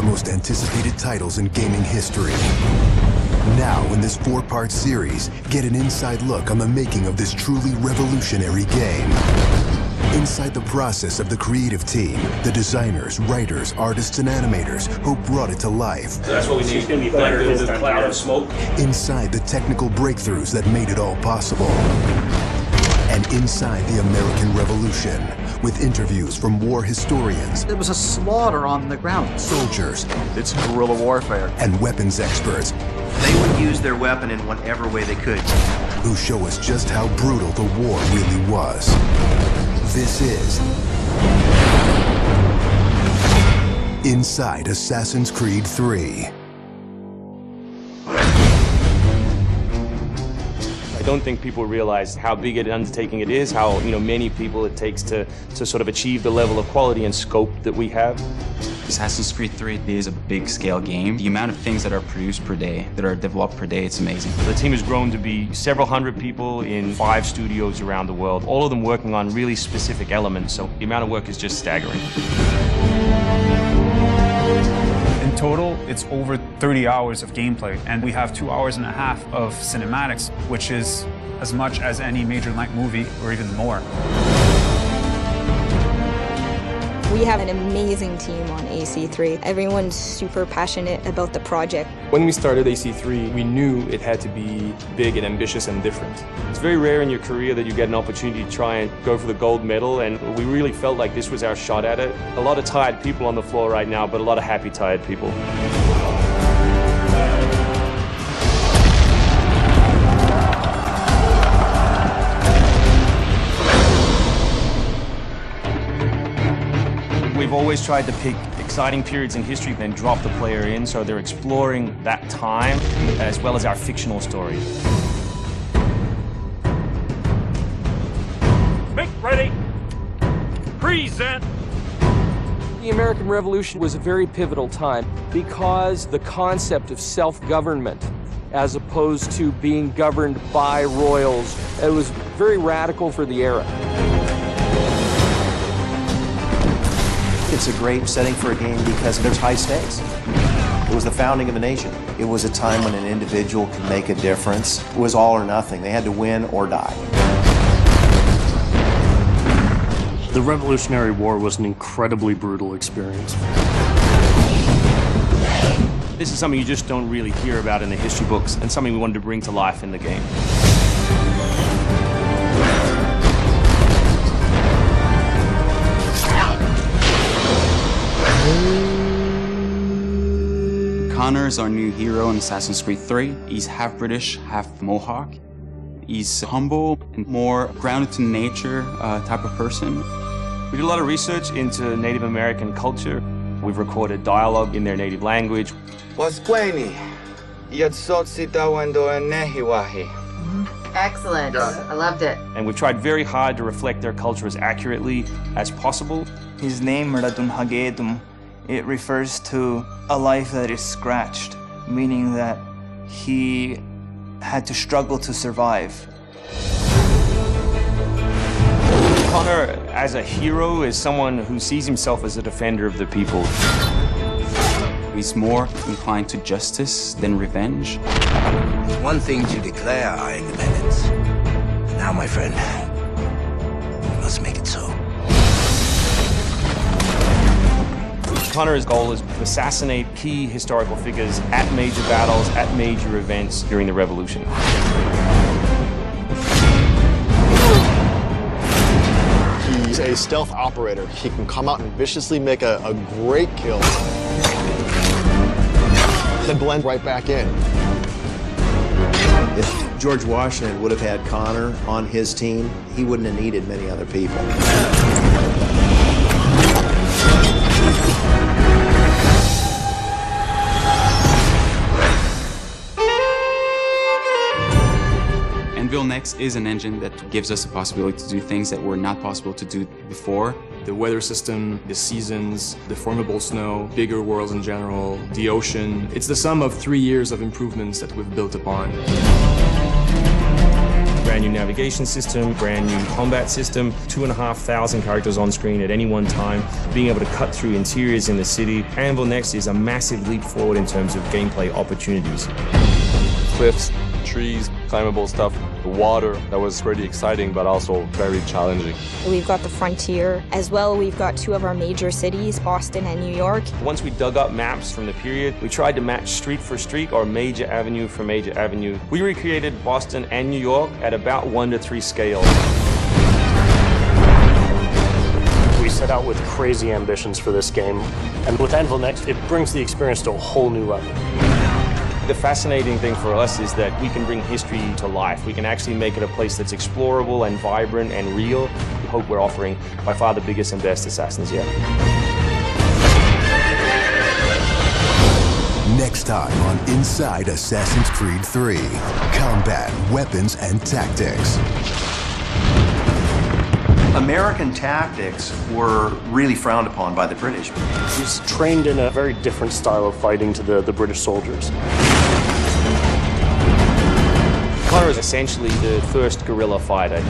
the most anticipated titles in gaming history. Now, in this 4-part series, get an inside look on the making of this truly revolutionary game. Inside the process of the creative team, the designers, writers, artists, and animators who brought it to life. So that's what we need. It's going to be like the cloud of smoke. Inside the technical breakthroughs that made it all possible. And inside the American Revolution, with interviews from war historians. It was a slaughter on the ground. Soldiers. It's guerrilla warfare. And weapons experts. They would use their weapon in whatever way they could. Who show us just how brutal the war really was. This is Inside Assassin's Creed 3. I don't think people realize how big an undertaking it is, how many people it takes to sort of achieve the level of quality and scope that we have. Assassin's Creed 3 is a big-scale game. The amount of things that are produced per day, that are developed per day, it's amazing. The team has grown to be several hundred people in 5 studios around the world, all of them working on really specific elements, so the amount of work is just staggering. In total, it's over 30 hours of gameplay, and we have 2.5 hours of cinematics, which is as much as any major length movie, or even more. We have an amazing team on AC3. Everyone's super passionate about the project. When we started AC3, we knew it had to be big and ambitious and different. It's very rare in your career that you get an opportunity to try and go for the gold medal, and we really felt like this was our shot at it. A lot of tired people on the floor right now, but a lot of happy, tired people. We've always tried to pick exciting periods in history, then drop the player in, so they're exploring that time as well as our fictional story. Make ready. Present. The American Revolution was a very pivotal time because the concept of self-government as opposed to being governed by royals, it was very radical for the era. It's a great setting for a game because there's high stakes. It was the founding of a nation. It was a time when an individual could make a difference. It was all or nothing. They had to win or die. The Revolutionary War was an incredibly brutal experience. This is something you just don't really hear about in the history books, and something we wanted to bring to life in the game. Connor is our new hero in Assassin's Creed 3. He's half British, half Mohawk. He's humble and more grounded to nature type of person. We did a lot of research into Native American culture. We've recorded dialogue in their native language. Excellent. I loved it. And we've tried very hard to reflect their culture as accurately as possible. His name, Radun Hagedum, it refers to a life that is scratched, meaning that he had to struggle to survive. Connor, as a hero, is someone who sees himself as a defender of the people. He's more inclined to justice than revenge. One thing to declare our independence. Now, my friend, we must make it so. Connor's goal is to assassinate key historical figures at major battles, at major events during the Revolution. He's a stealth operator. He can come out and viciously make a great kill, then blend right back in. If George Washington would have had Connor on his team, he wouldn't have needed many other people. Anvil Next is an engine that gives us the possibility to do things that were not possible to do before. The weather system, the seasons, the formable snow, bigger worlds in general, the ocean. It's the sum of 3 years of improvements that we've built upon. brand new navigation system, brand new combat system, 2,500 characters on screen at any one time, being able to cut through interiors in the city. Anvil Next is a massive leap forward in terms of gameplay opportunities. Cliffs, trees, climbable stuff, the water, that was pretty exciting but also very challenging. We've got the frontier as well. We've got two of our major cities, Boston and New York. Once we dug up maps from the period, we tried to match street for street or major avenue for major avenue. We recreated Boston and New York at about 1:3 scale. We set out with crazy ambitions for this game, and with Anvil Next, it brings the experience to a whole new level. The fascinating thing for us is that we can bring history to life. We can actually make it a place that's explorable and vibrant and real. We hope we're offering by far the biggest and best Assassins yet. Next time on Inside Assassin's Creed 3, combat, weapons, and tactics. American tactics were really frowned upon by the British. He's trained in a very different style of fighting to the British soldiers. Connor is essentially the first guerrilla fighter.